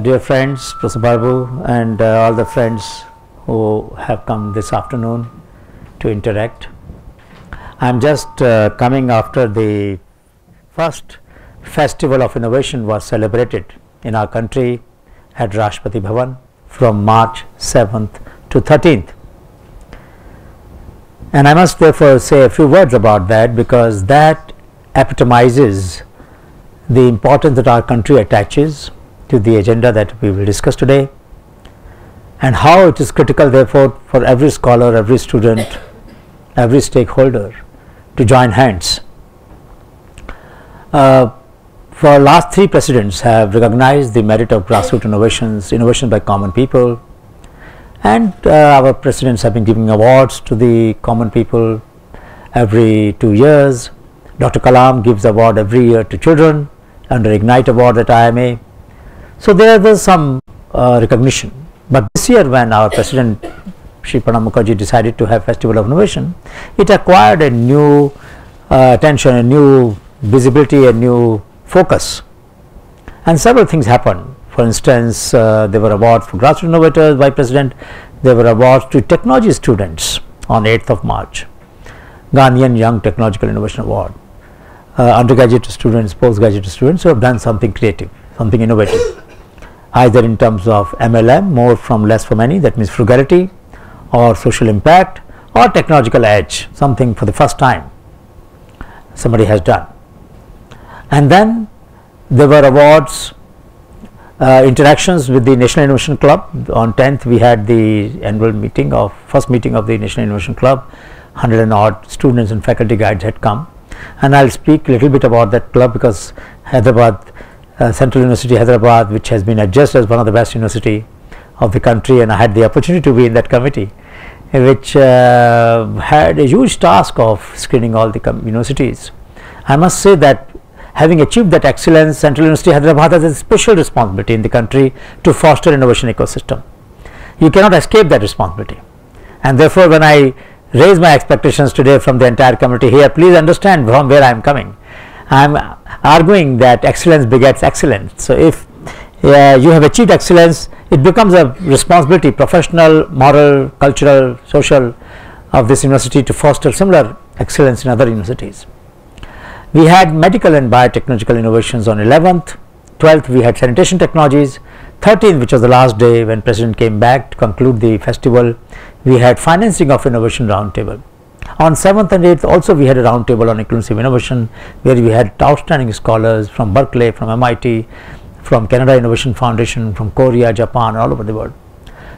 Dear friends, Professor Babu and all the friends who have come this afternoon to interact. I am just coming after the first Festival of Innovation was celebrated in our country at Rashtrapati Bhavan from March 7th to 13th. And I must therefore say a few words about that, because that epitomizes the importance that our country attaches to the agenda that we will discuss today, and how it is critical therefore for every scholar, every student, every stakeholder to join hands. For last 3 presidents have recognized the merit of grassroots innovations, innovation by common people, and our presidents have been giving awards to the common people every 2 years. Dr. Kalam gives award every year to children under Ignite Award at IIMA. So there was some recognition, but this year when our president Shri Pranab Mukherjee decided to have Festival of Innovation, it acquired a new attention, a new visibility, a new focus, and several things happened. For instance, there were awards for grassroots innovators by president. There were awards to technology students on 8th of March, Ghanaian Young Technological Innovation Award, undergraduate students, postgraduate students who have done something creative, something innovative, either in terms of MLM, more from less for many, that means frugality, or social impact, or technological edge, something for the first time somebody has done. And then there were awards, interactions with the National Innovation Club. On 10th we had the annual meeting of first meeting of the National Innovation Club. 100 and odd students and faculty guides had come, and I will speak a little bit about that club, because Hyderabad, Central University Hyderabad, which has been adjudged as one of the best university of the country, and I had the opportunity to be in that committee, which had a huge task of screening all the universities. I must say that having achieved that excellence, Central University Hyderabad has a special responsibility in the country to foster innovation ecosystem. You cannot escape that responsibility, and therefore when I raise my expectations today from the entire community here, please understand from where I am coming. I am arguing that excellence begets excellence. So if you have achieved excellence, it becomes a responsibility, professional, moral, cultural, social, of this university to foster similar excellence in other universities. We had medical and biotechnological innovations on 11th, 12th we had sanitation technologies, 13th, which was the last day when President came back to conclude the festival, we had financing of innovation roundtable. On 7th and 8th also we had a roundtable on inclusive innovation, where we had outstanding scholars from Berkeley, from MIT, from Canada Innovation Foundation, from Korea, Japan, all over the world.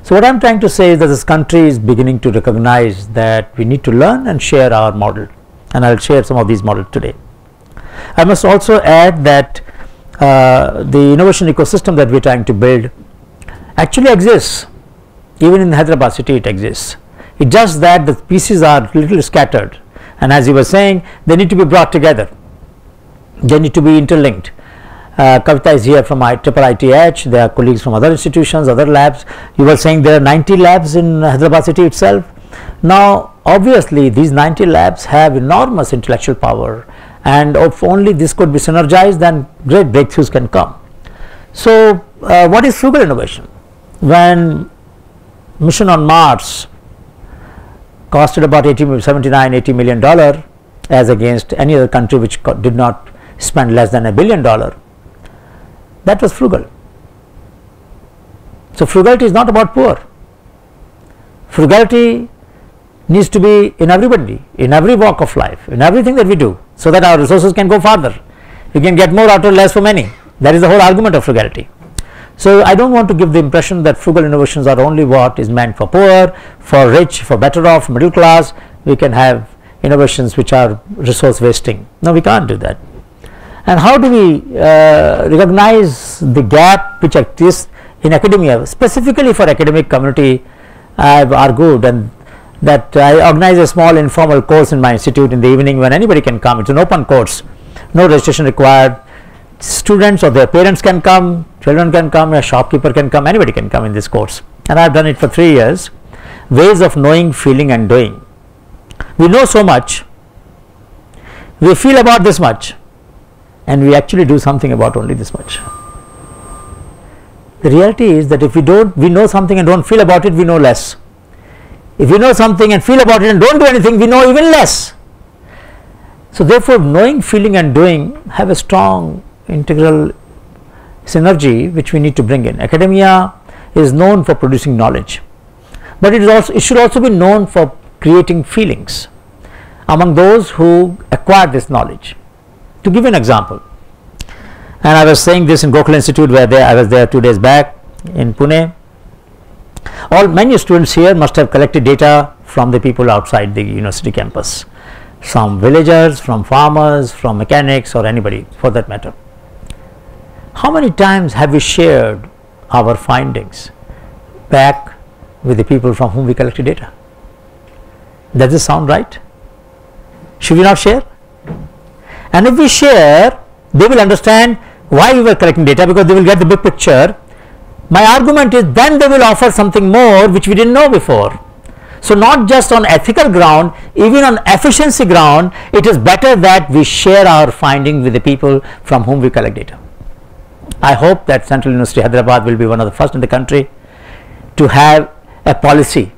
So what I am trying to say is that this country is beginning to recognize that we need to learn and share our model, and I will share some of these models today. I must also add that the innovation ecosystem that we are trying to build actually exists. Even in Hyderabad city it exists. It's just that the pieces are little scattered, and as you were saying, they need to be brought together, they need to be interlinked. Kavita is here from IIITH, there are colleagues from other institutions, other labs. You were saying there are 90 labs in Hyderabad city itself. Now obviously these 90 labs have enormous intellectual power, and if only this could be synergized, then great breakthroughs can come. So what is frugal innovation? When mission on Mars costed about 80 million dollars, as against any other country which did not spend less than $1 billion, that was frugal. So frugality is not about poor. Frugality needs to be in everybody, in every walk of life, in everything that we do, so that our resources can go farther. We can get more out of less for many. That is the whole argument of frugality. So I don't want to give the impression that frugal innovations are only what is meant for poor, for rich, for better off, middle class. We can have innovations which are resource wasting. No, we can't do that. And how do we recognize the gap which exists in academia, specifically for academic community? I have argued and that I organize a small informal course in my institute in the evening when anybody can come. It's an open course, no registration required. Students or their parents can come, children can come, a shopkeeper can come, anybody can come in this course, and I have done it for 3 years. Ways of knowing, feeling and doing. We know so much, we feel about this much, and we actually do something about only this much. The reality is that if we know something and don't feel about it, we know less. If we know something and feel about it and don't do anything, we know even less. So therefore, knowing, feeling and doing have a strong integral synergy which we need to bring in. Academia is known for producing knowledge, but it should also be known for creating feelings among those who acquire this knowledge. To give an example, and I was saying this in Gokul Institute, where I was there 2 days back in Pune. Many students here must have collected data from the people outside the university campus, from villagers, from farmers, from mechanics, or anybody for that matter. How many times have we shared our findings back with the people from whom we collected data? Does this sound right? Should we not share? And if we share, they will understand why we were collecting data, because they will get the big picture. My argument is then they will offer something more which we didn't know before. So not just on ethical ground, even on efficiency ground, it is better that we share our findings with the people from whom we collect data. I hope that Central University Hyderabad will be one of the first in the country to have a policy,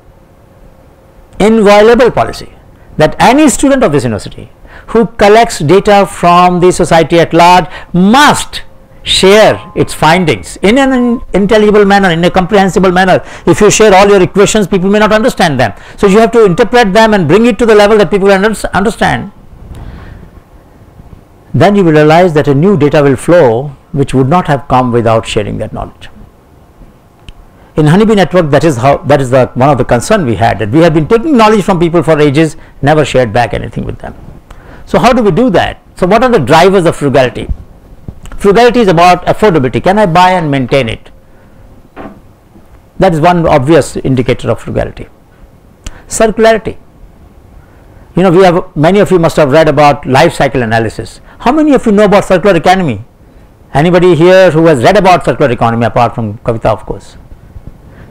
inviolable policy, that any student of this university who collects data from the society at large must share its findings in an intelligible manner, in a comprehensible manner. If you share all your equations, people may not understand them. So you have to interpret them and bring it to the level that people understand. Then you will realize that a new data will flow which would not have come without sharing that knowledge. In Honeybee Network, that is one of the concern we had, that we have been taking knowledge from people for ages, never shared back anything with them. So how do we do that? So what are the drivers of frugality? Frugality is about affordability. Can I buy and maintain it? That is one obvious indicator of frugality. Circularity. Many of you must have read about life cycle analysis. How many of you know about circular economy? Anybody here who has read about circular economy apart from Kavita, of course?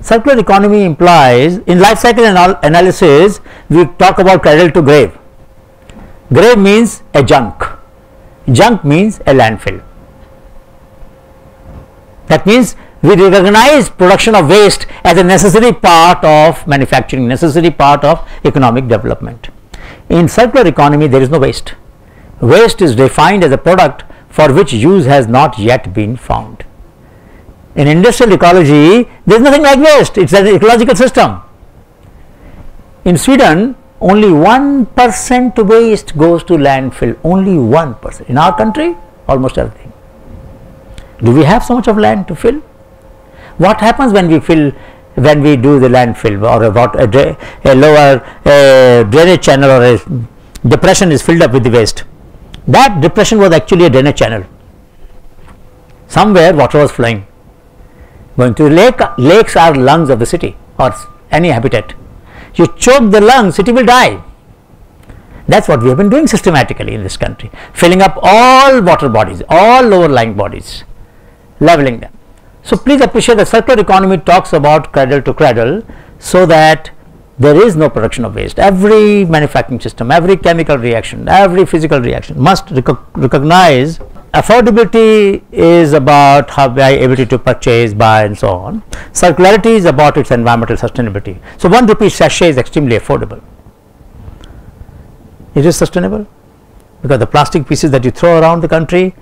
Circular economy implies, in life cycle analysis, we talk about cradle to grave. Grave means a junk. Junk means a landfill. That means we recognize production of waste as a necessary part of manufacturing, necessary part of economic development. In circular economy, there is no waste. Waste is defined as a product for which use has not yet been found. In industrial ecology, there is nothing like waste. It is an ecological system. In Sweden, only 1% waste goes to landfill. Only 1%. In our country, almost everything. Do we have so much of land to fill? What happens when we do the landfill, or a lower drainage channel or a depression is filled up with the waste? That depression was actually a drainage channel. Somewhere water was flowing, going to the lake. Lakes are lungs of the city or any habitat. You choke the lungs, city will die. That's what we have been doing systematically in this country, filling up all water bodies, all lower lying bodies, leveling them. So please appreciate that circular economy talks about cradle to cradle, so that there is no production of waste. Every manufacturing system, every chemical reaction, every physical reaction must recognize affordability is about how ability to purchase, buy and so on. Circularity is about its environmental sustainability. So 1 rupee sachet is extremely affordable. It is sustainable because the plastic pieces that you throw around the country,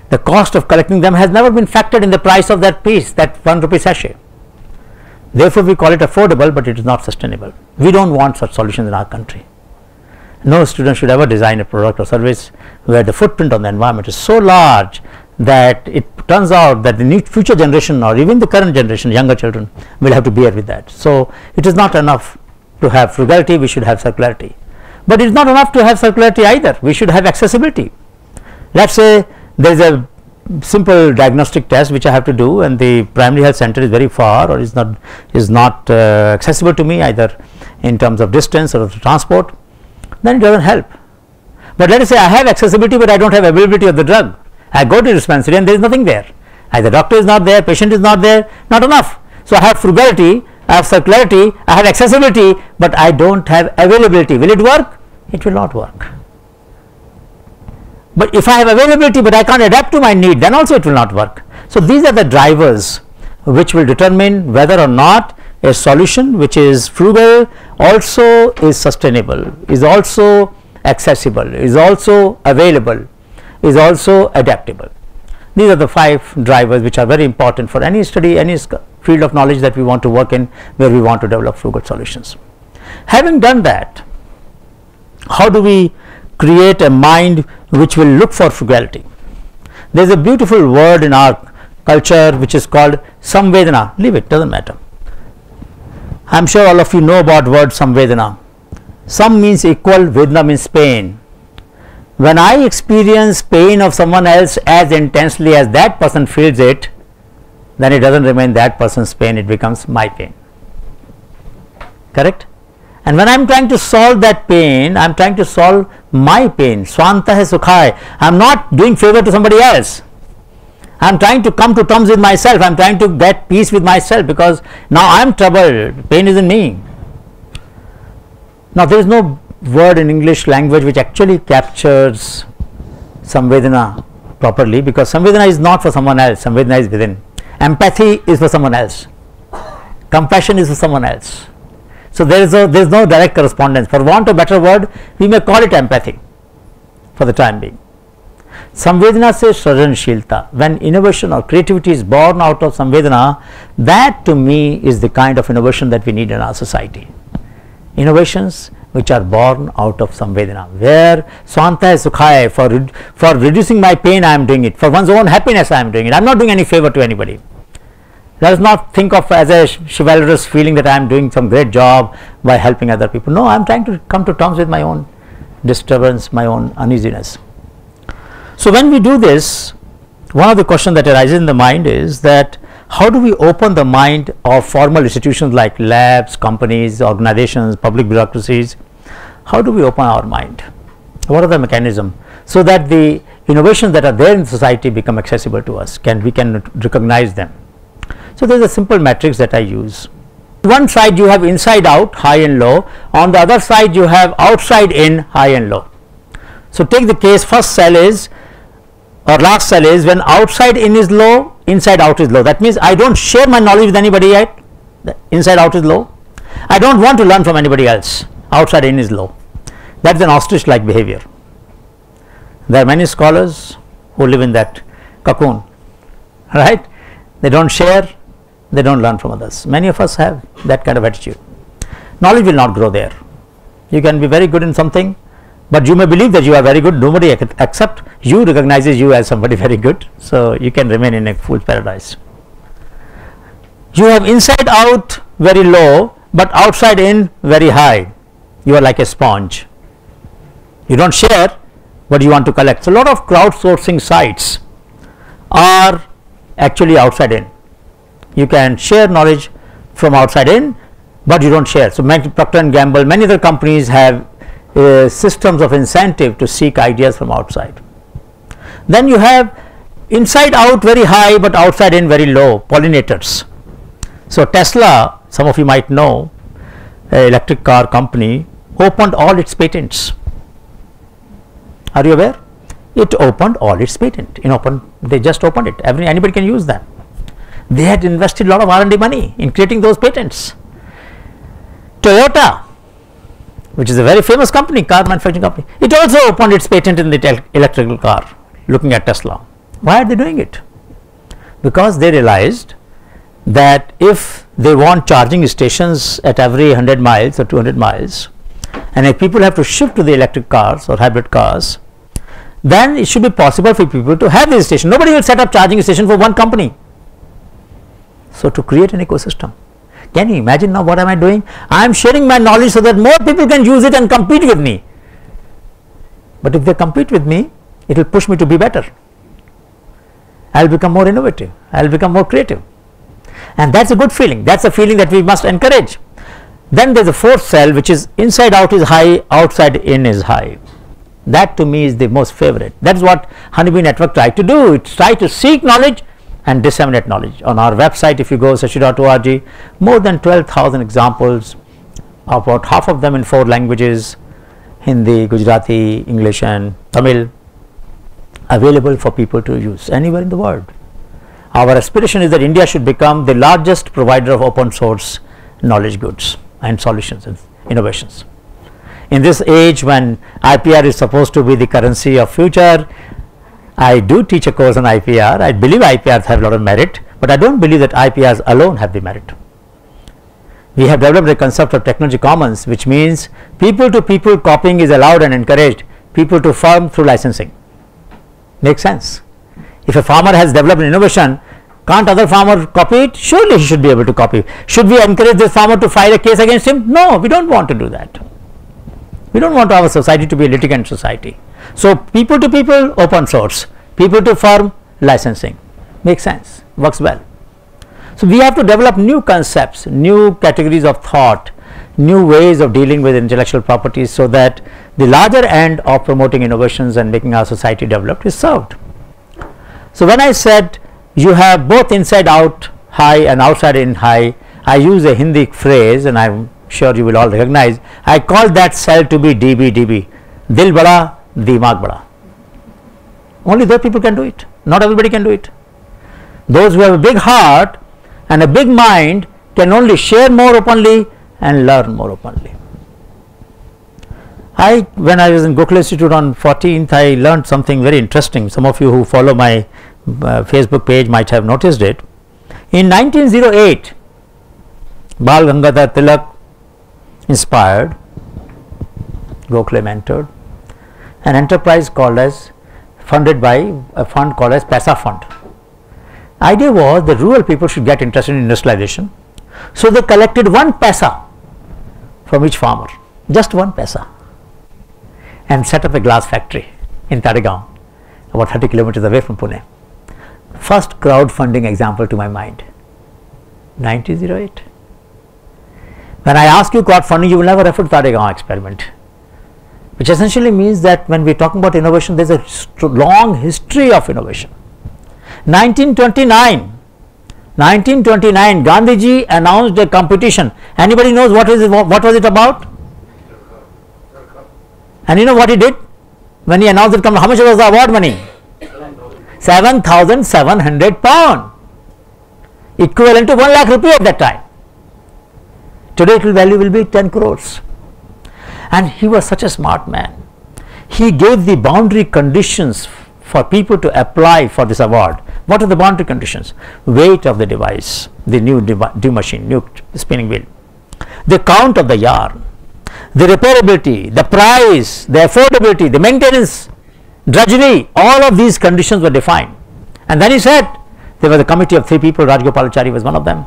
the cost of collecting them has never been factored in the price of that piece, that 1 rupee sachet. Therefore, we call it affordable, but it is not sustainable. We don't want such solutions in our country. No student should ever design a product or service where the footprint on the environment is so large that it turns out that the future generation or even the current generation, younger children, will have to bear with that. So it is not enough to have frugality, we should have circularity. But it is not enough to have circularity either, we should have accessibility. Let us say there is a simple diagnostic test which I have to do, and the primary health center is very far or is not accessible to me either in terms of distance or transport, then it does not help. But let us say I have accessibility, but I do not have availability of the drug. I go to dispensary and there is nothing there. Either doctor is not there, patient is not there, not enough. So I have frugality, I have circularity, I have accessibility, but I do not have availability. Will it work? It will not work. But if I have availability but I can't adapt to my need, then also it will not work. So these are the drivers which will determine whether or not a solution which is frugal also is sustainable, is also accessible, is also available, is also adaptable. These are the 5 drivers which are very important for any study, any field of knowledge that we want to work in, where we want to develop frugal solutions. Having done that, how do we create a mind which will look for frugality? There is a beautiful word in our culture which is called Somevadhana. Leave it, doesn't matter. I am sure all of you know about word Somvedana. Some means equal, Vedana means pain. When I experience pain of someone else as intensely as that person feels it, then it doesn't remain that person's pain, it becomes my pain. Correct? And when I am trying to solve that pain, I am trying to solve my pain. Swanta hai sukha hai. I am not doing favor to somebody else. I am trying to come to terms with myself. I am trying to get peace with myself, because now I am troubled. Pain is in me. Now there is no word in English language which actually captures Samvedana properly, because Samvedana is not for someone else. Samvedana is within. Empathy is for someone else. Compassion is for someone else. So there is no direct correspondence. For want of a better word, we may call it empathy for the time being. Samvedana se Srajanshilta. When innovation or creativity is born out of Samvedana, that to me is the kind of innovation that we need in our society. Innovations which are born out of Samvedana, where Swanta is Sukhaya, for reducing my pain I am doing it, for one's own happiness I am doing it. I am not doing any favor to anybody. Let us not think of as a chivalrous feeling that I am doing some great job by helping other people. No, I am trying to come to terms with my own disturbance, my own uneasiness. So when we do this, one of the questions that arises in the mind is that how do we open the mind of formal institutions like labs, companies, organizations, public bureaucracies? How do we open our mind? What are the mechanisms so that the innovations that are there in society become accessible to us? We can recognize them. So there is a simple matrix that I use. One side you have inside out, high and low. On the other side you have outside in, high and low. So take the case, first cell is, or last cell is, when outside in is low, inside out is low. That means I don't share my knowledge with anybody yet. The inside out is low. I don't want to learn from anybody else. Outside in is low. That is an ostrich like behavior. There are many scholars who live in that cocoon, right? They don't share, they don't learn from others. Many of us have that kind of attitude. Knowledge will not grow there. You can be very good in something, but you may believe that you are very good. Nobody except you recognizes you as somebody very good. So you can remain in a fool's paradise. You have inside out very low, but outside in very high. You are like a sponge. You don't share, but you want to collect. So a lot of crowdsourcing sites are actually outside in. You can share knowledge from outside in, but you don't share. So Procter & Gamble, many other companies have systems of incentive to seek ideas from outside. Then you have inside out very high, but outside in very low, pollinators. So Tesla, some of you might know, an electric car company, opened all its patents. Are you aware? It opened all its patent. They just opened it. Anybody can use them. They had invested a lot of R&D money in creating those patents. Toyota, which is a very famous company, car manufacturing company, it also opened its patent in the electrical car, looking at Tesla. Why are they doing it? Because they realized that if they want charging stations at every 100 miles or 200 miles, and if people have to shift to the electric cars or hybrid cars, then it should be possible for people to have this station. Nobody will set up charging station for one company. So to create an ecosystem. Can you imagine now what am I doing? I am sharing my knowledge so that more people can use it and compete with me. But if they compete with me, it will push me to be better. I will become more innovative. I will become more creative. And that's a good feeling. That's a feeling that we must encourage. Then there is a fourth cell, which is inside out is high, outside in is high. That to me is the most favorite. That is what Honeybee Network tried to do. It tried to seek knowledge and disseminate knowledge. On our website, if you go sashi.org, more than 12,000 examples, about half of them in 4 languages, Hindi, Gujarati, English and Tamil, available for people to use anywhere in the world. Our aspiration is that India should become the largest provider of open source knowledge goods and solutions and innovations. In this age when IPR is supposed to be the currency of future, I do teach a course on IPR. I believe IPRs have a lot of merit, but I don't believe that IPRs alone have the merit. We have developed a concept of technology commons, which means people to people copying is allowed and encouraged, people to firm through licensing. Makes sense. If a farmer has developed an innovation, can't other farmer copy it? Surely he should be able to copy. Should we encourage this farmer to file a case against him? No, we don't want to do that. We don't want our society to be a litigant society. So, people to people open source, people to firm licensing. Makes sense, works well. So, we have to develop new concepts, new categories of thought, new ways of dealing with intellectual properties, so that the larger end of promoting innovations and making our society developed is served. So, when I said you have both inside out high and outside in high, I use a Hindi phrase and I am sure you will all recognize. I call that cell to be DB. Dil bada, dimag bada. Only those people can do it. Not everybody can do it. Those who have a big heart and a big mind can only share more openly and learn more openly. When I was in Gokhale Institute on 14th, I learned something very interesting. Some of you who follow my Facebook page might have noticed it. In 1908, Bal Gangadhar Tilak inspired, Gokhale mentored an enterprise funded by a fund called as Paisa Fund. Idea was that rural people should get interested in industrialization. So, they collected 1 paisa from each farmer, just 1 paisa, and set up a glass factory in Talegaon, about 30 kilometers away from Pune. First crowdfunding example to my mind, 1908. When I ask you crowdfunding, you will never refer to Talegaon experiment, which essentially means that when we are talking about innovation, there is a long history of innovation. 1929, Gandhiji announced a competition. Anybody knows what was it about? And you know what he did when he announced it? How much was the award money? 7,700 pound, equivalent to 1 lakh rupee at that time. Today its value will be 10 crores. And he was such a smart man. He gave the boundary conditions for people to apply for this award. What are the boundary conditions? Weight of the device, the new machine, new spinning wheel, the count of the yarn, the repairability, the price, the affordability, the maintenance, drudgery, all of these conditions were defined. And then he said, there was a committee of 3 people, Rajgopalachari was one of them,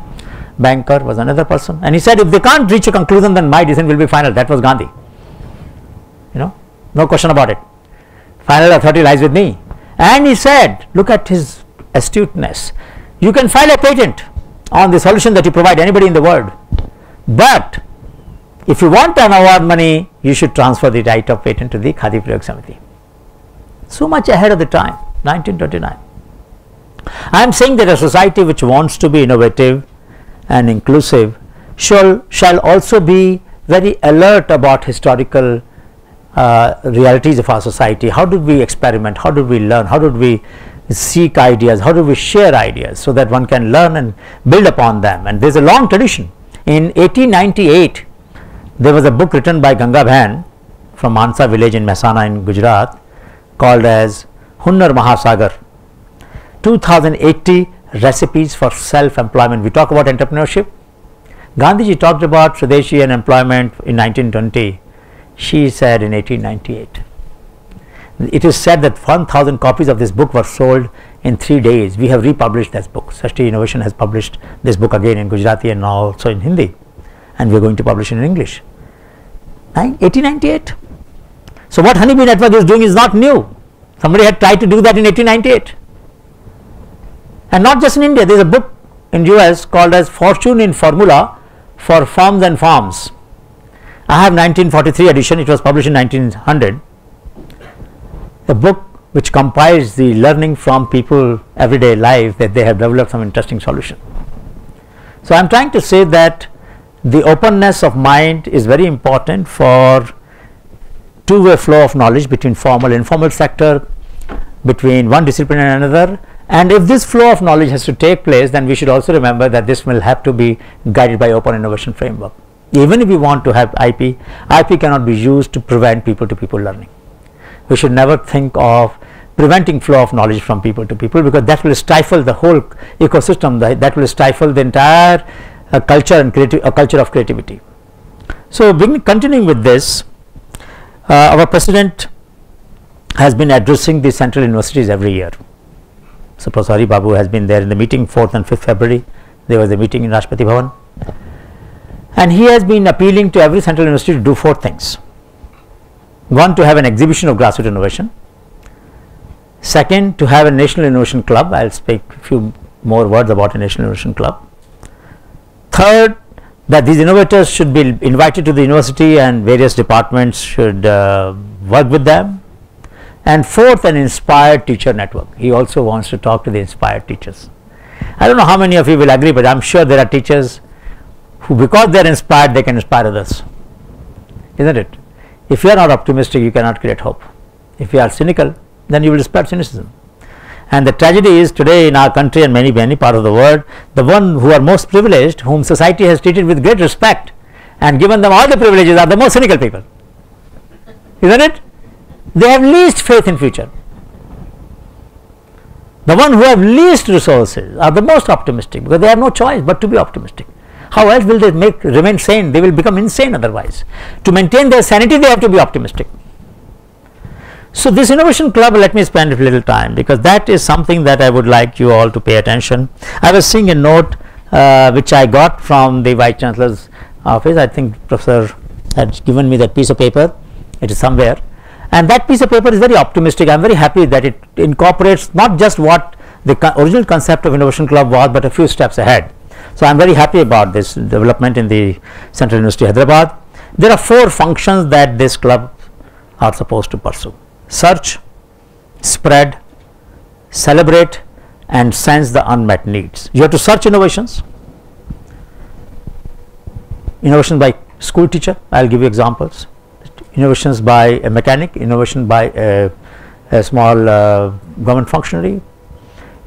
banker was another person, and he said, if they can't reach a conclusion, then my decision will be final. That was Gandhi. No question about it. Final authority lies with me. And he said, look at his astuteness. You can file a patent on the solution that you provide anybody in the world, but if you want an award money, you should transfer the right of patent to the Khadi Prayog Samiti. So much ahead of the time, 1929. I am saying that a society which wants to be innovative and inclusive shall also be very alert about historical realities of our society. How did we experiment? How did we learn? How did we seek ideas? How do we share ideas so that one can learn and build upon them? And there is a long tradition. In 1898, there was a book written by Ganga Bhan from Mansa village in Mehsana in Gujarat called as Hunnar Mahasagar, 2080 recipes for self-employment. We talk about entrepreneurship. Gandhiji talked about Swadeshi and employment in 1920. She said in 1898. It is said that 1,000 copies of this book were sold in 3 days. We have republished this book. SRISTI Innovation has published this book again in Gujarati and now also in Hindi, and we are going to publish it in English. 1898. So, what Honeybee Network is doing is not new. Somebody had tried to do that in 1898. And not just in India, there is a book in US called as Fortune in Formula for Firms and Farms. I have 1943 edition, it was published in 1900. A book which compiles the learning from people everyday life that they have developed some interesting solution. So, I am trying to say that the openness of mind is very important for two-way flow of knowledge between formal and informal sector, between one discipline and another, And if this flow of knowledge has to take place, then we should also remember that this will have to be guided by open innovation framework. Even if we want to have IP, IP cannot be used to prevent people to people learning. We should never think of preventing flow of knowledge from people to people, because that will stifle the whole ecosystem, that will stifle the entire culture and culture of creativity. So, continuing with this, our president has been addressing the central universities every year. So, Professor Hari Babu has been there in the meeting 4th and 5th February. There was a meeting in Rashtrapati Bhavan, and he has been appealing to every central university to do 4 things. One, to have an exhibition of grassroots innovation. Second, to have a national innovation club. I will speak a few more words about a national innovation club. Third, that these innovators should be invited to the university and various departments should work with them. And fourth, an inspired teacher network. He also wants to talk to the inspired teachers. I don't know how many of you will agree, but I am sure there are teachers who, because they are inspired, they can inspire others, isn't it? If you are not optimistic, you cannot create hope. If you are cynical, then you will spread cynicism. And the tragedy is, today in our country and many parts of the world, the one who are most privileged, whom society has treated with great respect and given them all the privileges, are the most cynical people, isn't it? They have least faith in future. The one who have least resources are the most optimistic, because they have no choice but to be optimistic. How else will they remain sane? They will become insane otherwise. To maintain their sanity, they have to be optimistic. So, this innovation club, let me spend a little time, because that is something that I would like you all to pay attention. I was seeing a note which I got from the Vice Chancellor's office. I think Professor had given me that piece of paper. It is somewhere, and that piece of paper is very optimistic. I am very happy that it incorporates not just what the original concept of innovation club was, but a few steps ahead. So, I am very happy about this development in the Central University Hyderabad. There are 4 functions that this club are supposed to pursue: search, spread, celebrate, and sense the unmet needs. You have to search innovations by school teacher. I will give you examples. Innovations by a mechanic, innovation by a small government functionary,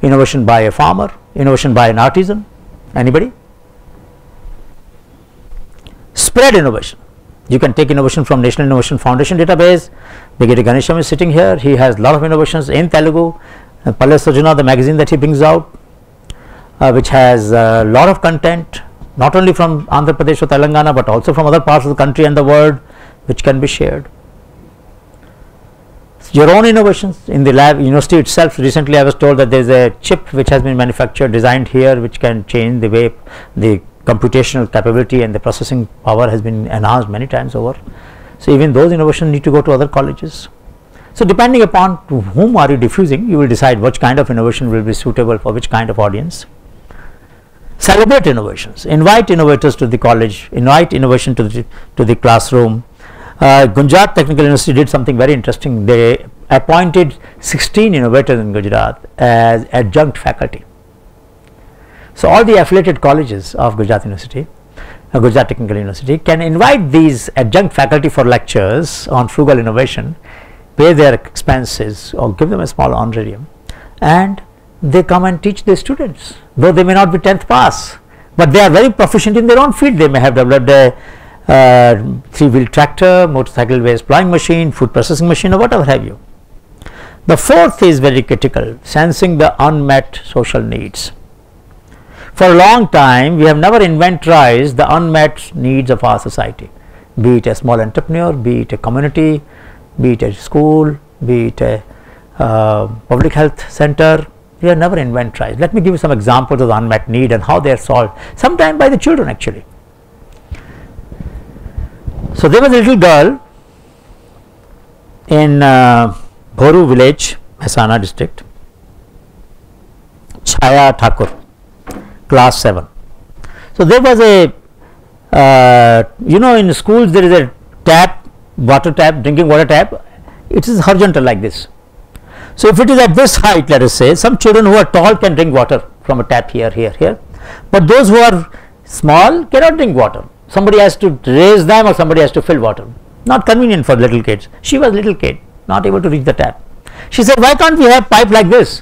innovation by a farmer, innovation by an artisan. Anybody? Spread innovation. You can take innovation from National Innovation Foundation database. Brigadier Ganesham is sitting here. He has a lot of innovations in Telugu. Palle Sojana, the magazine that he brings out, which has a lot of content, not only from Andhra Pradesh or Telangana, but also from other parts of the country and the world, which can be shared. Your own innovations in the lab, university itself. Recently, I was told that there is a chip which has been manufactured, designed here, which can change the way the computational capability and the processing power has been enhanced many times over. So, even those innovations need to go to other colleges. So, depending upon to whom are you diffusing, you will decide which kind of innovation will be suitable for which kind of audience. Celebrate innovations, invite innovators to the college, invite innovation to the classroom. Gujarat Technical University did something very interesting. They appointed 16 innovators in Gujarat as adjunct faculty. So, all the affiliated colleges of Gujarat University, Gujarat Technical University, can invite these adjunct faculty for lectures on frugal innovation, pay their expenses or give them a small honorarium, and they come and teach their students, though they may not be 10th pass, but they are very proficient in their own field. They may have developed a 3-wheel tractor, motorcycle waste plowing machine, food processing machine, or whatever have you. The fourth is very critical: sensing the unmet social needs. For a long time, we have never inventorized the unmet needs of our society, be it a small entrepreneur, be it a community, be it a school, be it a public health center. We have never inventorized. Let me give you some examples of the unmet need and how they are solved, sometimes by the children actually. So, there was a little girl in Bhoru village, Mehsana district, Chaya Thakur, class 7. So, there was a in schools there is a tap, water tap, drinking water tap. It is horizontal like this. So, if it is at this height, let us say, some children who are tall can drink water from a tap here, but those who are small cannot drink water. Somebody has to raise them or somebody has to fill water. Not convenient for little kids. She was little kid, not able to reach the tap. She said, why can't we have pipe like this?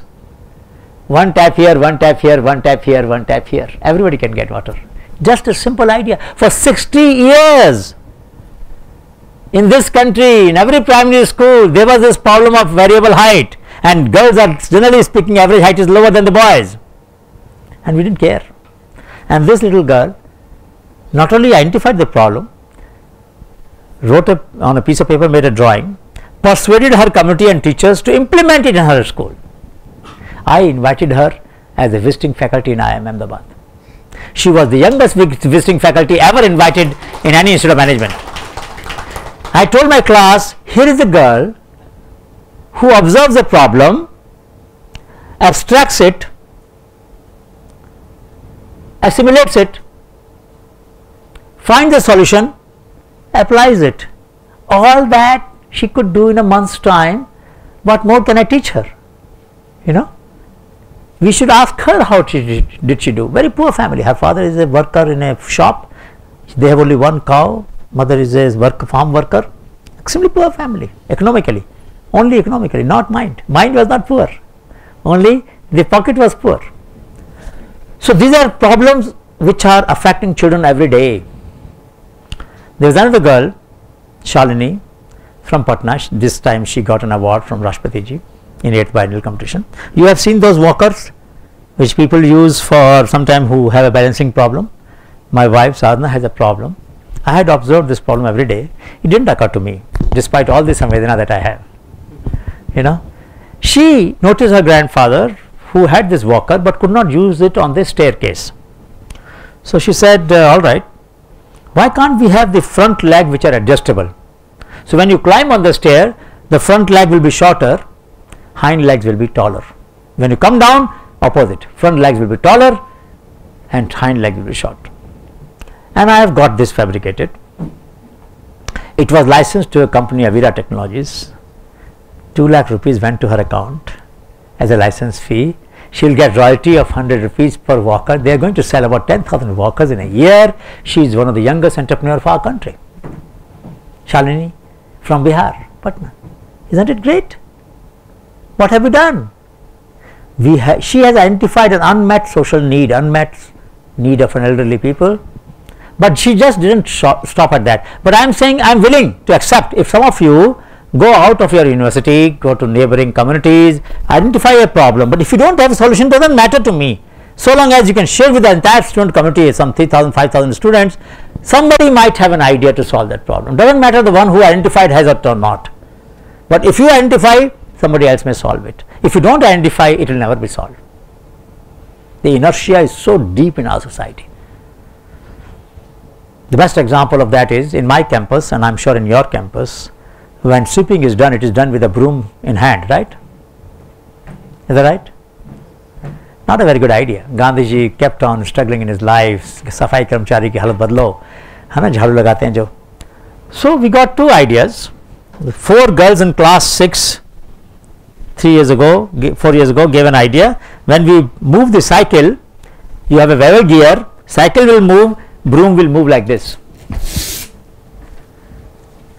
One tap here, one tap here, one tap here, one tap here. Everybody can get water. Just a simple idea. For 60 years in this country, in every primary school, there was this problem of variable height, and girls are generally speaking, average height is lower than the boys, and we didn't care. And this little girl not only identified the problem, wrote on a piece of paper, made a drawing, persuaded her community and teachers to implement it in her school. I invited her as a visiting faculty in IIMA Ahmedabad. She was the youngest visiting faculty ever invited in any institute of management. I told my class, here is a girl who observes a problem, abstracts it, assimilates it, finds a solution, applies it. All that she could do in a month's time. What more can I teach her? You know, we should ask her how did she do. Very poor family. Her father is a worker in a shop. They have only one cow. Mother is a farm worker. Extremely poor family economically. Only economically, not mind. Mind was not poor. Only the pocket was poor. So these are problems which are affecting children every day. There is another girl, Shalini, from Patna. This time she got an award from Rashtrapati ji in 8th biennial competition. You have seen those walkers which people use for sometime who have a balancing problem. My wife Sadhana has a problem. I had observed this problem every day. It didn't occur to me despite all the Somevadhana that I have. You know, she noticed her grandfather who had this walker but could not use it on the staircase. So she said, all right, why can't we have the front leg which are adjustable? So when you climb on the stair, the front leg will be shorter, hind legs will be taller. When you come down, opposite, front legs will be taller and hind leg will be short. And I have got this fabricated. It was licensed to a company, Avira Technologies. 2 lakh rupees went to her account as a license fee. She will get royalty of 100 rupees per walker. They are going to sell about 10,000 walkers in a year. She is one of the youngest entrepreneurs of our country. Shalini from Bihar, Patna. Isn't it great? What have we done? She has identified an unmet social need, unmet need of an elderly people. But she just didn't stop at that. But I am saying I am willing to accept if some of you go out of your university, go to neighboring communities, identify a problem, but if you don't have a solution, it doesn't matter to me. So long as you can share with the entire student community, some 3,000, 5,000 students, somebody might have an idea to solve that problem. Doesn't matter the one who identified has it or not. But if you identify, somebody else may solve it. If you don't identify, it will never be solved. The inertia is so deep in our society. The best example of that is in my campus, and I am sure in your campus, when sweeping is done, it is done with a broom in hand, right? Is that right? Not a very good idea. Gandhiji kept on struggling in his life. Safai karmchari ki halat badlo, है ना, झाड़ू लगाते हैं जो. So we got two ideas. 4 girls in class 6 4 years ago gave an idea. When we move the cycle, you have a lever gear, cycle will move, broom will move like this.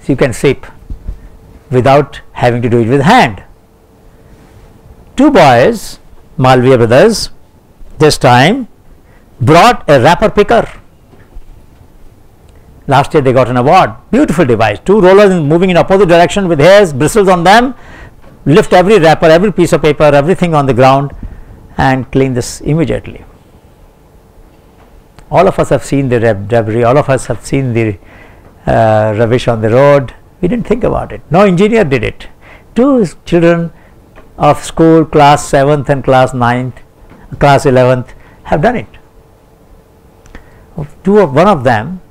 So you can sweep without having to do it with hand. 2 boys, Malviya brothers, this time brought a wrapper picker. Last year they got an award. Beautiful device. 2 rollers moving in opposite direction with hairs, bristles on them, lift every wrapper, every piece of paper, everything on the ground and clean this immediately. All of us have seen the debris, all of us have seen the rubbish on the road. We didn't think about it. No engineer did it. 2 children of school, class 7th and class 9th, class 11th have done it. One of them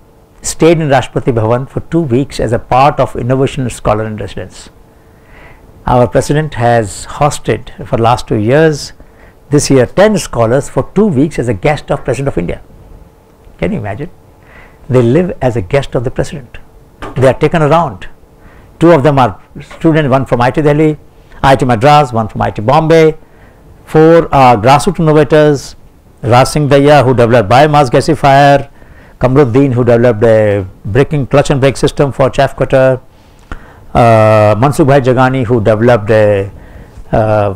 stayed in Rashtrapati Bhavan for 2 weeks as a part of Innovation Scholar in Residence. Our president has hosted for last 2 years, this year 10 scholars for 2 weeks as a guest of President of India. Can you imagine? They live as a guest of the president. They are taken around. 2 of them are students, one from IIT Delhi, IIT Madras, one from IIT Bombay. 4 are grassroots innovators, Raj Singh Daya, who developed biomass gasifier, Kamruddin, who developed a clutch and brake system for chaff cutter, Mansukh Bhai Jagani, who developed a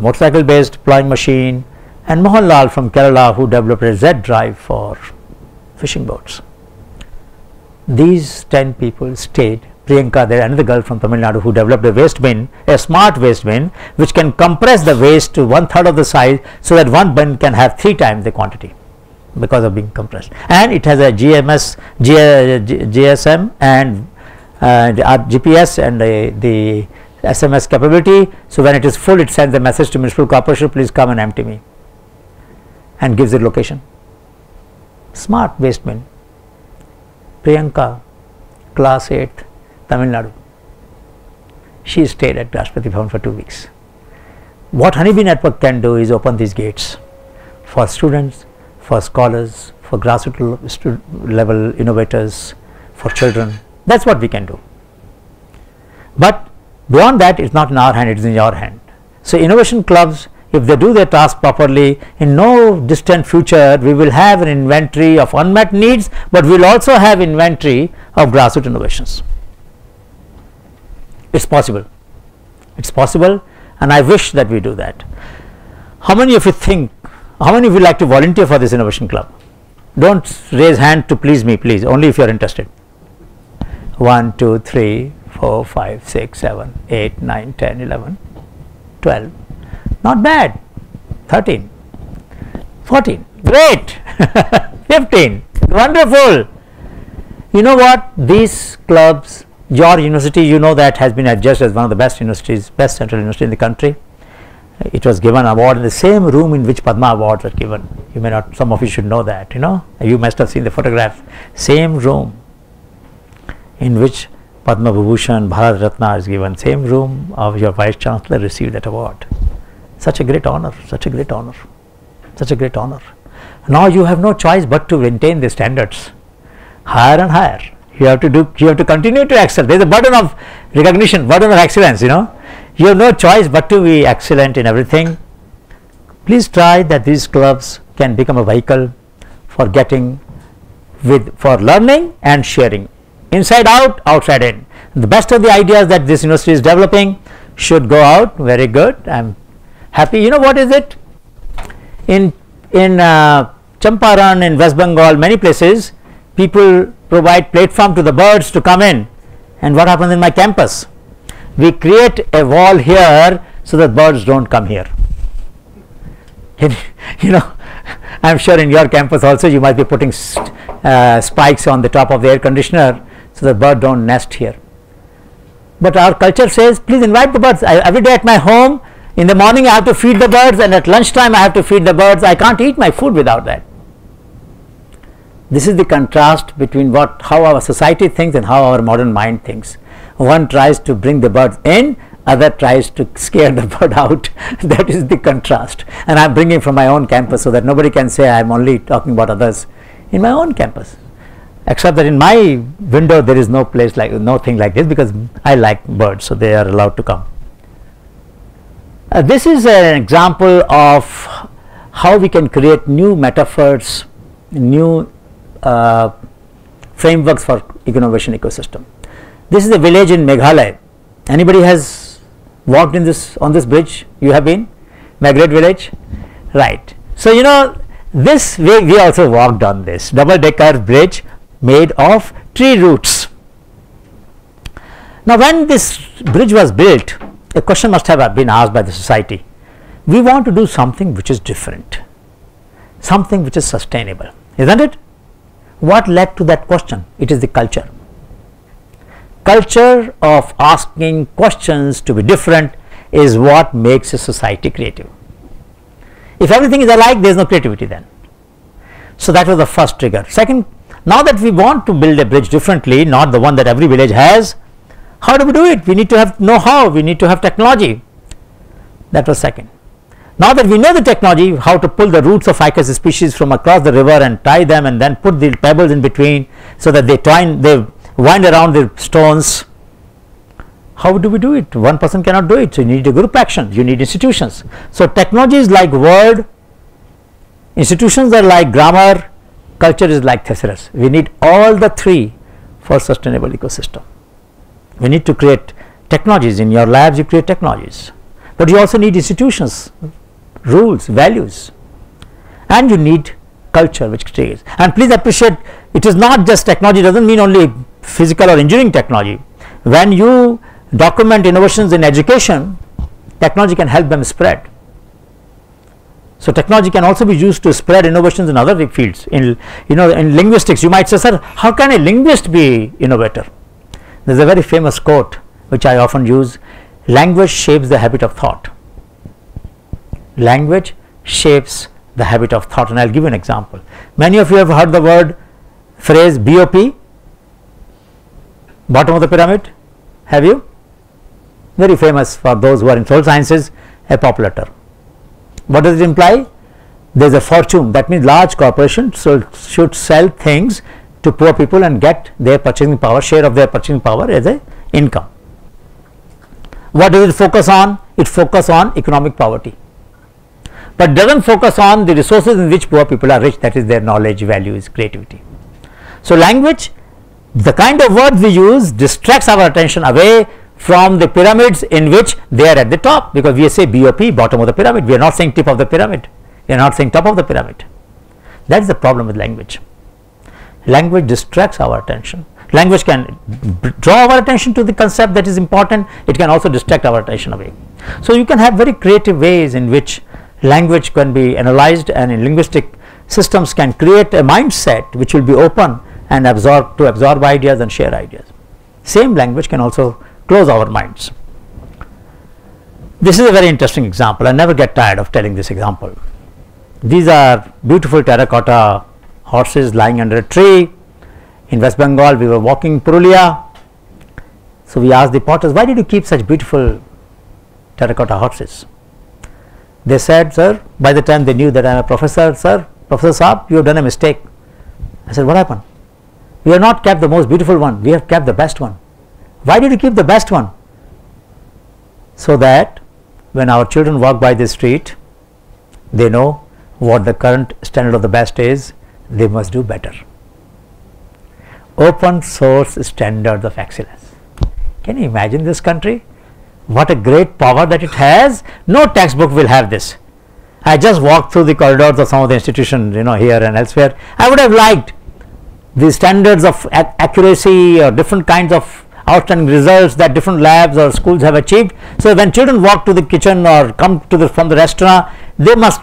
motorcycle based plowing machine, and Mohanlal from Kerala, who developed a Z drive for fishing boats. These 10 people stayed. Priyanka, there another girl from Tamil Nadu who developed a waste bin, a smart waste bin, which can compress the waste to 1/3 of the size, so that one bin can have 3 times the quantity because of being compressed. And it has a GSM and GPS and the SMS capability. So when it is full, it sends a message to Municipal Corporation, please come and empty me, and gives the location. Smart waste bin. Priyanka, class 8th, Tamil Nadu. She stayed at Rashtrapati Bhavan for 2 weeks. What Honeybee Network can do is open these gates for students, for scholars, for grassroots level innovators, for children. That's what we can do. But beyond that, it's not in our hand, it is in your hand. So innovation clubs, if they do their task properly, in no distant future we will have an inventory of unmet needs, but we will also have inventory of grassroots innovations. It's possible. It's possible, and I wish that we do that. How many of you think, how many of you like to volunteer for this innovation club? Don't raise hand to please me, please, only if you are interested. 1, 2, 3, 4, 5, 6, 7, 8, 9, 10, 11, 12. Not bad. 13, 14, great. 15, wonderful. You know what, these clubs, your university, you know, that has been adjudged as one of the best universities, best central university in the country. It was given an award in the same room in which Padma awards are given. You may not, some of you should know that, you know, you must have seen the photograph. Same room in which Padma Vibhushan, Bharat Ratna is given, same room of your Vice Chancellor received that award. Such a great honor, such a great honor, such a great honor. Now you have no choice but to maintain the standards higher and higher. You have to continue to excel. There is a burden of recognition, burden of excellence, you know. You have no choice but to be excellent in everything. Please try that these clubs can become a vehicle for for learning and sharing. Inside out, outside in. The best of the ideas that this university is developing should go out. Very good. I'm happy. You know what is it? In Champaran, in West Bengal, many places, people provide platform to the birds to come in. And what happens in my campus? We create a wall here so that birds don't come here. You know, I'm sure in your campus also you might be putting spikes on the top of the air conditioner so that birds don't nest here. But our culture says, please invite the birds. Every day at my home, in the morning I have to feed the birds, and at lunchtime I have to feed the birds. I can't eat my food without that. This is the contrast between how our society thinks and how our modern mind thinks. One tries to bring the birds in, other tries to scare the bird out. That is the contrast. And I am bringing from my own campus so that nobody can say I am only talking about others. In my own campus, except that in my window there is no place like, no thing like this, because I like birds, so they are allowed to come. This is an example of how we can create new metaphors, new frameworks for innovation ecosystem. This is a village in Meghalaya. Anybody has walked in on this bridge? You have been? Margaret village? Right. So you know, this we also walked on this double-decker bridge made of tree roots. Now when this bridge was built, a question must have been asked by the society. We want to do something which is different, something which is sustainable, isn't it? What led to that question? It is the culture. Culture of asking questions to be different is what makes a society creative. If everything is alike, there is no creativity then. So that was the first trigger. Second, now that we want to build a bridge differently, not the one that every village has, how do we do it? We need to have know-how, we need to have technology. That was second. Now that we know the technology, how to pull the roots of ficus species from across the river and tie them and then put the pebbles in between so that they wind around the stones. How do we do it? One person cannot do it. So you need a group action, you need institutions. So technology is like word, institutions are like grammar, culture is like thesaurus. We need all the three for sustainable ecosystem. We need to create technologies. In your labs you create technologies, but you also need institutions, rules, values. and you need culture which stays. And please appreciate, it is not just technology, does not mean only physical or engineering technology. When you document innovations in education, technology can help them spread. So technology can also be used to spread innovations in other fields. In in linguistics, you might say, sir, how can a linguist be innovator? There is a very famous quote which I often use: language shapes the habit of thought. Language shapes the habit of thought, and I will give you an example. Many of you have heard the phrase BOP, bottom of the pyramid. Have you? Very famous for those who are in social sciences, a popular term. What does it imply? There is a fortune, that means large corporations should sell things to poor people and get their purchasing power, share of their purchasing power as a income. What does it focus on? It focuses on economic poverty, but does not focus on the resources in which poor people are rich, that is their knowledge, values, creativity. So language, the kind of words we use, distracts our attention away from the pyramids in which they are at the top, because we say BOP, bottom of the pyramid, we are not saying tip of the pyramid, we are not saying top of the pyramid. That is the problem with language. Language distracts our attention. Language can draw our attention to the concept that is important, it can also distract our attention away. So you can have very creative ways in which language can be analyzed, and in linguistic systems can create a mindset which will be open and absorb ideas and share ideas. Same language can also close our minds. This is a very interesting example. I never get tired of telling this example. These are beautiful terracotta horses lying under a tree in West Bengal. We were walking in Purulia. So we asked the potters, why did you keep such beautiful terracotta horses? They said, sir, by the time they knew that I am a professor, sir, Professor Saab, you have done a mistake. I said, what happened? We have not kept the most beautiful one, we have kept the best one. Why did you keep the best one? So that when our children walk by this street, they know what the current standard of the best is, they must do better. Open source standards of excellence. Can you imagine this country? What a great power that it has. No textbook will have this. I just walked through the corridors of some of the institutions, here and elsewhere. I would have liked the standards of accuracy or different kinds of outstanding results that different labs or schools have achieved. So when children walk to the kitchen or come to from the restaurant, they must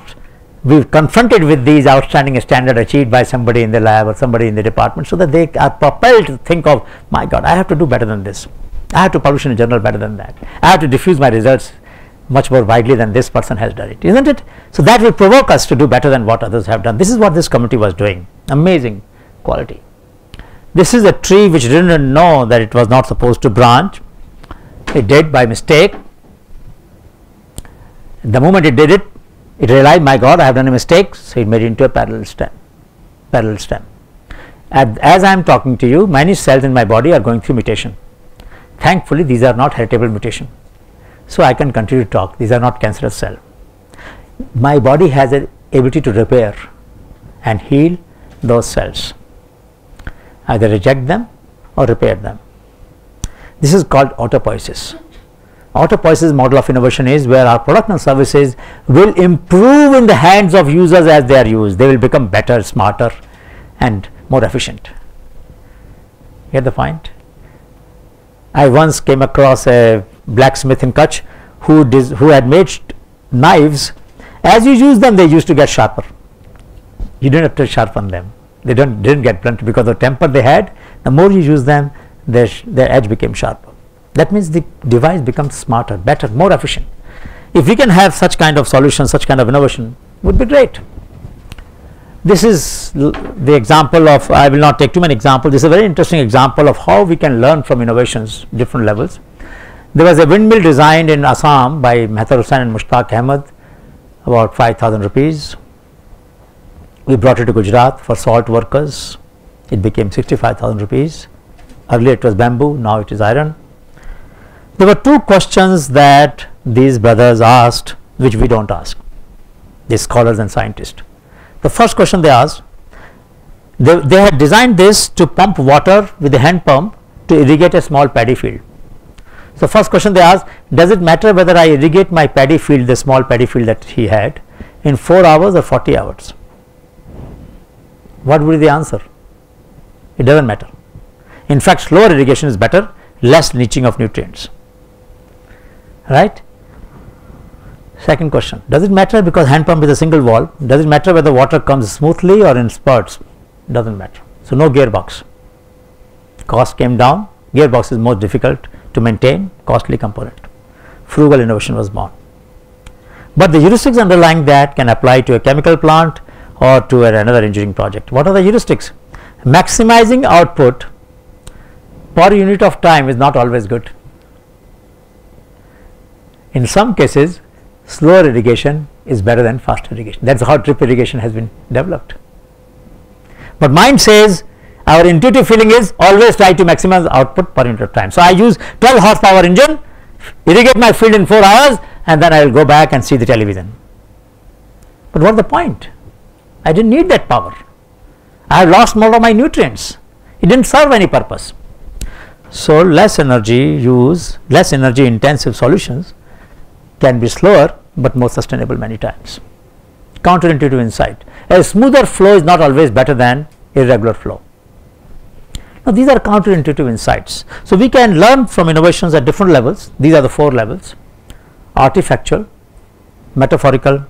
be confronted with these outstanding standards achieved by somebody in the lab or somebody in the department, so that they are propelled to think of, my God, I have to do better than this. I have to publish in a journal better than that. I have to diffuse my results much more widely than this person has done it, isn't it? So that will provoke us to do better than what others have done. This is what this committee was doing. Amazing quality. This is a tree which didn't know that it was not supposed to branch. It did by mistake. The moment it did it, it realized, my God, I have done a mistake. So it made it into a parallel stem. As I am talking to you, many cells in my body are going through mutation. Thankfully, these are not heritable mutation. So I can continue to talk. These are not cancerous cells. My body has an ability to repair and heal those cells, either reject them or repair them. This is called autopoiesis. Autopoiesis model of innovation is where our product and services will improve in the hands of users as they are used. They will become better, smarter and more efficient. Get the point? I once came across a blacksmith in Kutch who had made knives. As you use them, they used to get sharper. You didn't have to sharpen them. They didn't get blunt because of the temper they had. The more you use them, their edge became sharper. That means the device becomes smarter, better, more efficient. If we can have such kind of solution, such kind of innovation, would be great. This is the example of, I will not take too many examples, this is a very interesting example of how we can learn from innovations, different levels. There was a windmill designed in Assam by Mehtar Hussain and Mushtaq Ahmed, about 5,000 rupees. We brought it to Gujarat for salt workers. It became 65,000 rupees. Earlier it was bamboo, now it is iron. There were two questions that these brothers asked which we don't ask, these scholars and scientists. The first question they asked, they had designed this to pump water with a hand pump to irrigate a small paddy field. So first question they asked, does it matter whether I irrigate my paddy field, the small paddy field that he had, in 4 hours or 40 hours? What would be the answer? It does not matter. In fact, slower irrigation is better, less leaching of nutrients, right. Second question, does it matter because hand pump is a single valve? Does it matter whether water comes smoothly or in spurts? Does not matter. So, no gearbox, cost came down, gearbox is more difficult to maintain, costly component. Frugal innovation was born. But the heuristics underlying that can apply to a chemical plant or to another engineering project. What are the heuristics? Maximizing output per unit of time is not always good. In some cases, slower irrigation is better than faster irrigation. That is how drip irrigation has been developed. But mind says, our intuitive feeling is always try to maximize output per unit of time. So, I use 12 horsepower engine, irrigate my field in 4 hours, and then I will go back and see the television. But what is the point? I did not need that power. I have lost more of my nutrients. It did not serve any purpose. So, less energy use, less energy intensive solutions can be slower, but more sustainable many times. Counterintuitive insight. A smoother flow is not always better than irregular flow. Now, these are counterintuitive insights. So, we can learn from innovations at different levels. These are the 4 levels: artifactual, metaphorical,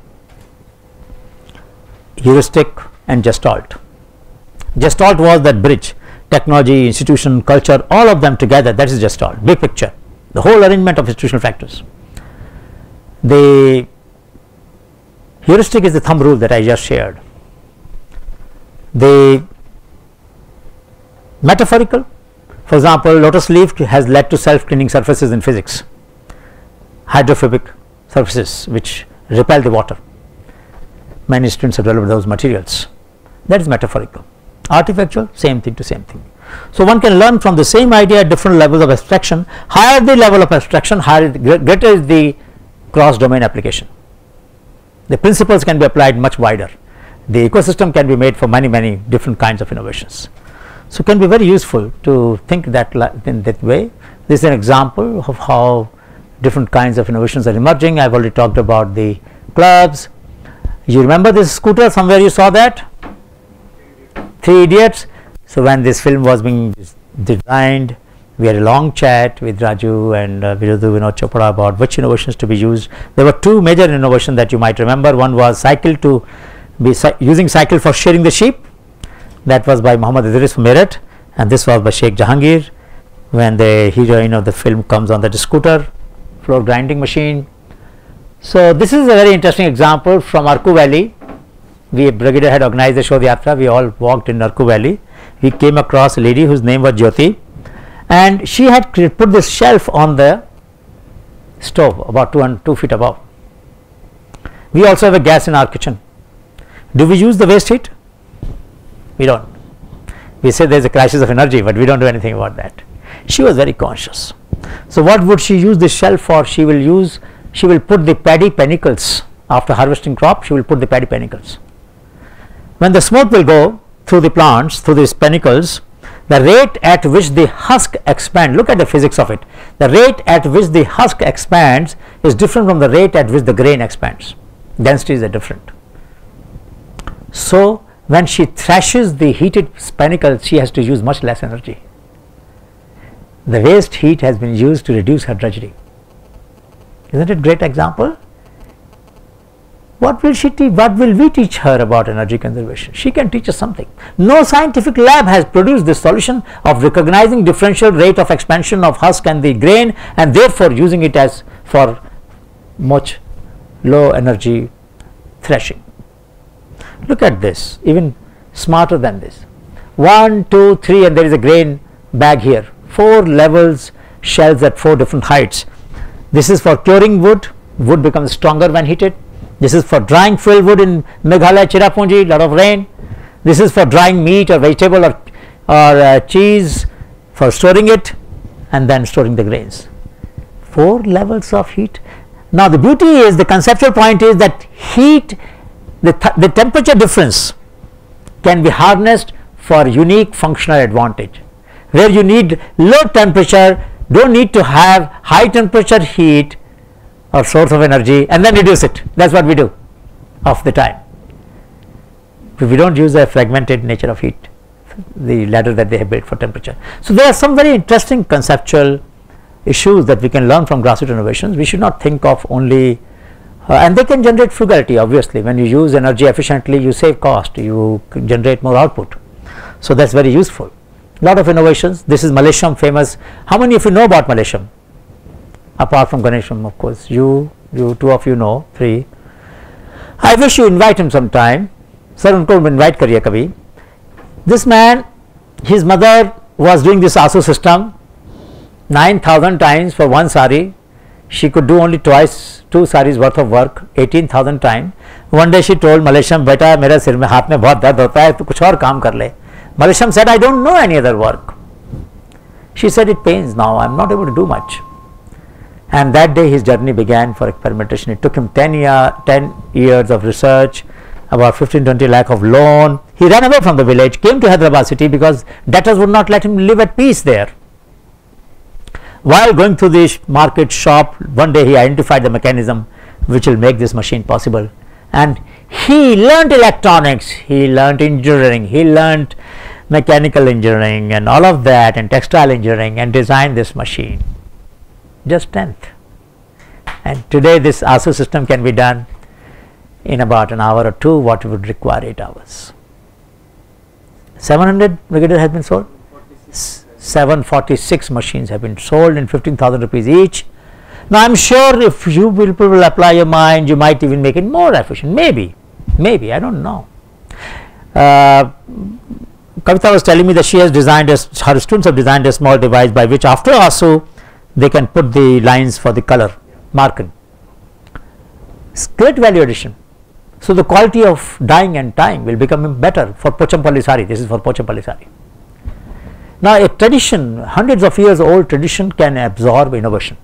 heuristic, and gestalt. Gestalt was that bridge, technology, institution, culture, all of them together, that is gestalt, big picture, the whole arrangement of institutional factors. The heuristic is the thumb rule that I just shared. The metaphorical, for example, lotus leaf has led to self cleaning surfaces in physics, hydrophobic surfaces which repel the water. Many students have developed those materials. That is metaphorical. Artifactual, same thing to same thing. So, one can learn from the same idea at different levels of abstraction. Higher the level of abstraction, greater is the cross domain application. The principles can be applied much wider. The ecosystem can be made for many different kinds of innovations. So, it can be very useful to think that in that way. This is an example of how different kinds of innovations are emerging. I have already talked about the clubs. You remember this scooter, somewhere you saw that? 3 Idiots. So, when this film was being designed, we had a long chat with Raju and Vinod Chopra about which innovations to be used. There were 2 major innovations that you might remember. One was using cycle for shearing the sheep. That was by Muhammad Idris from Meerut, and this was by Sheikh Jahangir, when the heroine of the film comes on that scooter, floor grinding machine. So, this is a very interesting example from Arku Valley. We Brigadier had organized the Shodh Yatra. We all walked in Arku Valley. We came across a lady whose name was Jyoti, and she had put this shelf on the stove about 2 feet above. We also have a gas in our kitchen. Do we use the waste heat? We do not. We say there is a crisis of energy, but we do not do anything about that. She was very conscious. So, what would she use this shelf for? She will put the paddy panicles after harvesting crop. She will put the paddy panicles. When the smoke will go through the plants, through these panicles, the rate at which the husk expands, look at the physics of it, the rate at which the husk expands is different from the rate at which the grain expands. Densities are different. So, when she thrashes the heated panicles, she has to use much less energy. The waste heat has been used to reduce her drudgery. Isn't it a great example? What will she teach? What will we teach her about energy conservation? She can teach us something. No scientific lab has produced this solution of recognizing differential rate of expansion of husk and the grain, and therefore using it as for much low energy threshing. Look at this, even smarter than this. 1, 2, 3, and there is a grain bag here. 4 levels, shelves at 4 different heights. This is for curing wood. Wood becomes stronger when heated. This is for drying fuel wood in Meghalaya, Cherrapunji, lot of rain. This is for drying meat or vegetable or cheese, for storing it and then storing the grains. 4 levels of heat. Now, the beauty is, the conceptual point is that heat, the temperature difference can be harnessed for unique functional advantage. Where you need low temperature, do not need to have high temperature heat or source of energy and then reduce it. That is what we do of the time. if we don't use the fragmented nature of heat, the ladder that they have built for temperature. So there are some very interesting conceptual issues that we can learn from grassroots innovations. We should not think of only and they can generate frugality. Obviously, when you use energy efficiently, you save cost, you generate more output. So that's very useful. Lot of innovations. This is Malaysian famous. How many of you know about Malaysian? Apart from Ganesham, of course, you two of you know, 3. I wish you invite him sometime. Sir, unko invite kariye kabhi. This man, his mother was doing this ASU system 9,000 times for one sari. She could do only twice, 2 saris worth of work, 18,000 times. One day she told Malaysian, beta mera sir mein haath mein bahut dard hota hai, tu kuch aur kaam kar le. Malaysian said, I don't know any other work. She said, it pains now, I am not able to do much. And that day his journey began for experimentation. It took him 10 years of research, about 15-20 lakh of loan. He ran away from the village, came to Hyderabad city because debtors would not let him live at peace there. While going through the market shop, one day he identified the mechanism which will make this machine possible, and he learnt electronics, he learnt engineering, he learnt mechanical engineering and all of that, and textile engineering, and designed this machine. Just 10th. And today this ASU system can be done in about an hour or 2, what would require 8 hours. 700 Brigadier has been sold. 746 machines have been sold in 15,000 rupees each. Now I am sure if you people will apply your mind, you might even make it more efficient. Maybe, I don't know. Kavita was telling me that she has designed, her students have designed a small device by which after ASU they can put the lines for the color marking. It's great value addition. So the quality of dyeing and tying will become better for Pochampalli sari. This is for Pochampalli sari. Now a tradition, hundreds of years old tradition, can absorb innovation,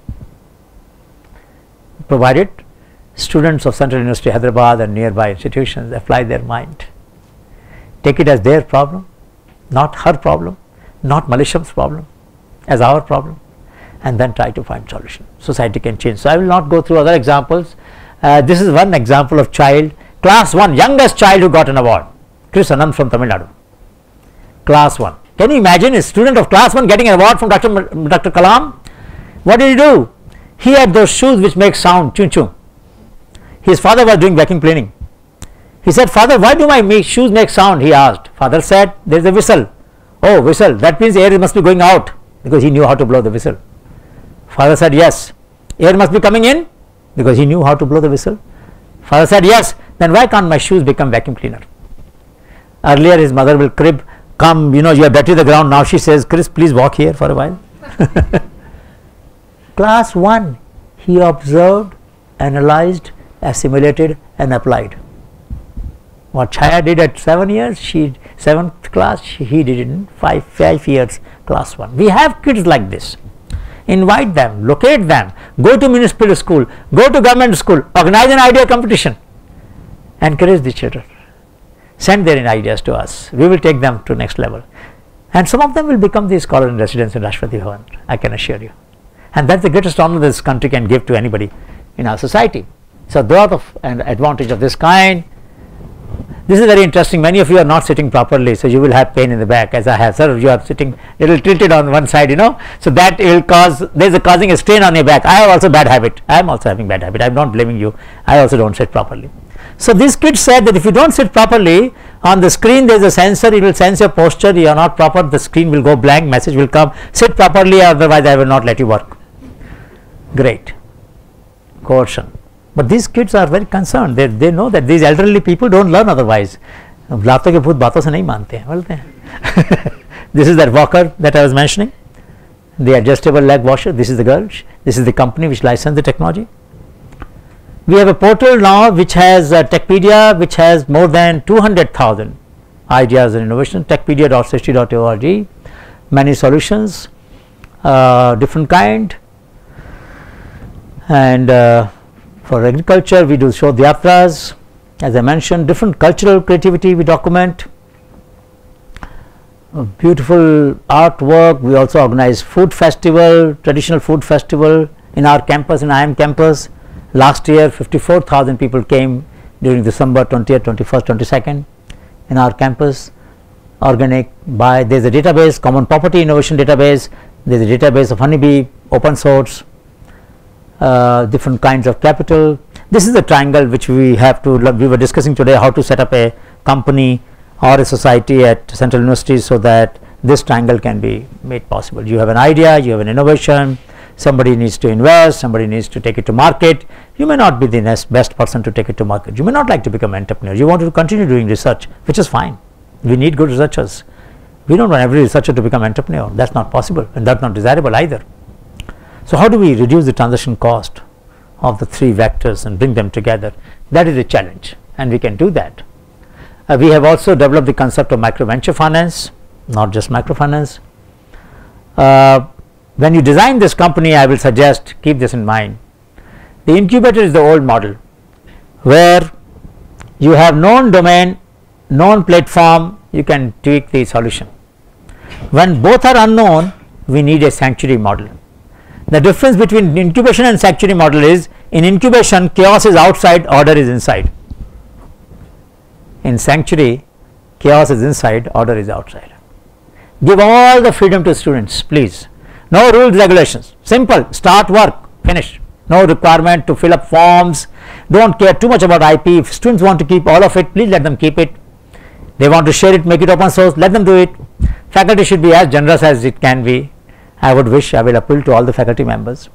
provided students of Central University Hyderabad and nearby institutions apply their mind, take it as their problem, not her problem, not Malaysia's problem, as our problem, and then try to find solution. Society can change. So I will not go through other examples. This is one example of child, class 1, youngest child who got an award, Chris Anand from Tamil Nadu, class 1. Can you imagine a student of class 1 getting an award from Dr. Kalam? What did he do? He had those shoes which make sound, chun chun. His father was doing vacuum cleaning. He said, father, why do my shoes make sound? He asked. Father said, there is a whistle. Oh, whistle, that means air must be going out, because he knew how to blow the whistle. Father said, yes. Air must be coming in, because he knew how to blow the whistle. Father said, yes. Then why can't my shoes become vacuum cleaner? Earlier his mother will crib, come, you are dirty the ground. Now she says, Chris, please walk here for a while. Class 1, he observed, analyzed, assimilated and applied. What Chaya did at 7 years, 7th class, he did it in 5 years, class 1. We have kids like this. Invite them, locate them, go to municipal school, go to government school, organize an idea competition, encourage the children. Send their ideas to us. We will take them to next level, and some of them will become the scholar in residence in Rashtrapati Bhavan, I can assure you. And that's the greatest honor this country can give to anybody in our society. So there are an advantage of this kind. This is very interesting. Many of you are not sitting properly, so you will have pain in the back, as I have. Sir, you are sitting a little tilted on one side, so that will cause, there is causing a strain on your back. I have also bad habit. I am also having bad habit. I am not blaming you. I also don't sit properly. So these kids said that if you don't sit properly, on the screen there is a sensor, it will sense your posture, you are not proper, the screen will go blank, message will come, sit properly, otherwise I will not let you work. Great. Coercion. But these kids are very concerned, they know that these elderly people don't learn otherwise. This is that walker that I was mentioning, the adjustable leg washer. This is the girl, this is the company which licensed the technology. We have a portal now which has Techpedia, which has more than 200,000 ideas and innovation, techpedia.sristi.org, many solutions, different kind. And for agriculture we do show yatras, as I mentioned, different cultural creativity we document, beautiful artwork. We also organize food festival, traditional food festival in our campus, in IIM campus. Last year 54,000 people came during December 20th, 21st, 22nd. in our campus, organic, by there is a database, common property innovation database, there is a database of Honeybee, open source, different kinds of capital. This is the triangle which we were discussing today, how to set up a company or a society at Central Universities so that this triangle can be made possible. You have an idea, you have an innovation, somebody needs to invest, somebody needs to take it to market. You may not be the best person to take it to market, you may not like to become an entrepreneur, you want to continue doing research, which is fine. We need good researchers. We don't want every researcher to become an entrepreneur, that is not possible and that is not desirable either. So, how do we reduce the transaction cost of the three vectors and bring them together? That is a challenge and we can do that. We have also developed the concept of micro venture finance, not just microfinance. When you design this company, I will suggest keep this in mind. The incubator is the old model where you have known domain, known platform, you can tweak the solution. When both are unknown, we need a sanctuary model. The difference between incubation and sanctuary model is, in incubation chaos is outside, order is inside. In sanctuary chaos is inside, order is outside. Give all the freedom to students, please. No rules, regulations, simple, start work, finish. No requirement to fill up forms, do not care too much about IP. If students want to keep all of it, please let them keep it. They want to share it, make it open source, let them do it. Faculty should be as generous as it can be. I will appeal to all the faculty members.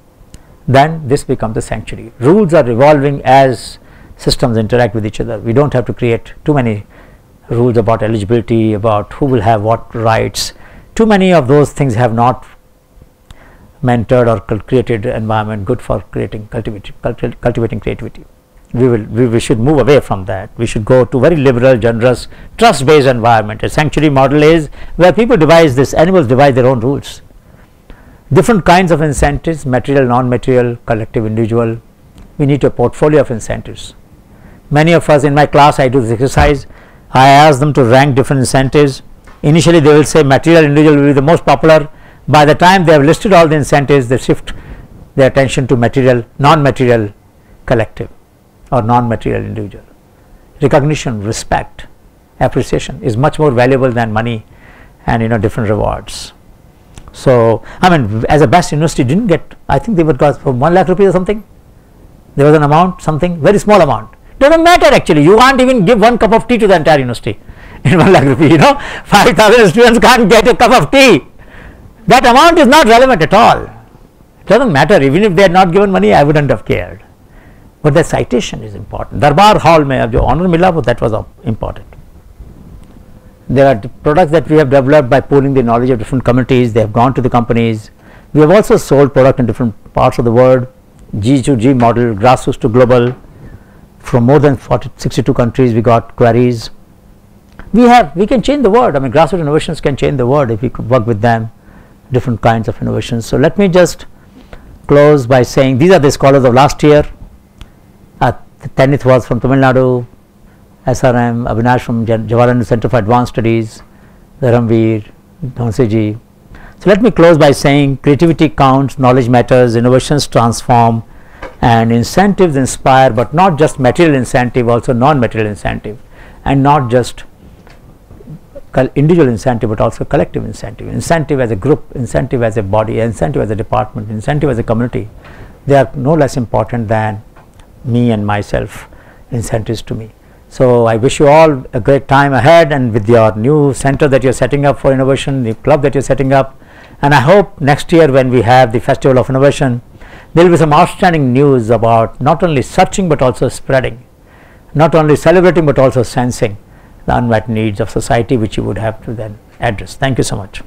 Then this becomes the sanctuary. Rules are evolving as systems interact with each other. We do not have to create too many rules about eligibility, about who will have what rights. Too many of those things have not mentored or created environment good for cultivating creativity. We should move away from that. We should go to very liberal, generous, trust based environment. A sanctuary model is where people animals devise their own rules. Different kinds of incentives, material, non-material, collective, individual. We need a portfolio of incentives. Many of us in my class, I do this exercise, I ask them to rank different incentives. Initially they will say material, individual will be the most popular. By the time they have listed all the incentives, they shift their attention to material, non-material, collective or non-material, individual. Recognition, respect, appreciation is much more valuable than money and different rewards. So, I mean, as a best university did not get, I think they would got for 1 lakh rupees or something. There was an amount, something very small amount. Does not matter actually. You can't even give 1 cup of tea to the entire university in 1 lakh rupees. 5,000 students can't get a cup of tea. That amount is not relevant at all. It does not matter. Even if they had not given money, I would not have cared. But the citation is important. Darbar Hall mein ab jo honor mila, that was important. There are products that we have developed by pooling the knowledge of different communities. They have gone to the companies. We have also sold product in different parts of the world. G to G model, grassroots to global. From more than 62 countries, we got queries. We can change the world. I mean, grassroots innovations can change the world if we could work with them. Different kinds of innovations. So let me just close by saying these are the scholars of last year. The 10th was from Tamil Nadu, SRM, Avinash from Jawaharlal Center for Advanced Studies, Dharamveer, Dhonseji. So let me close by saying creativity counts, knowledge matters, innovations transform, and incentives inspire, but not just material incentive, also non-material incentive, and not just individual incentive, but also collective incentive. Incentive as a group, incentive as a body, incentive as a department, incentive as a community. They are no less important than me and myself, incentives to me. So I wish you all a great time ahead, and with your new center that you are setting up for innovation, the club that you are setting up, and I hope next year when we have the Festival of Innovation, there will be some outstanding news about not only searching but also spreading, not only celebrating but also sensing the unmet needs of society which you would have to then address. Thank you so much.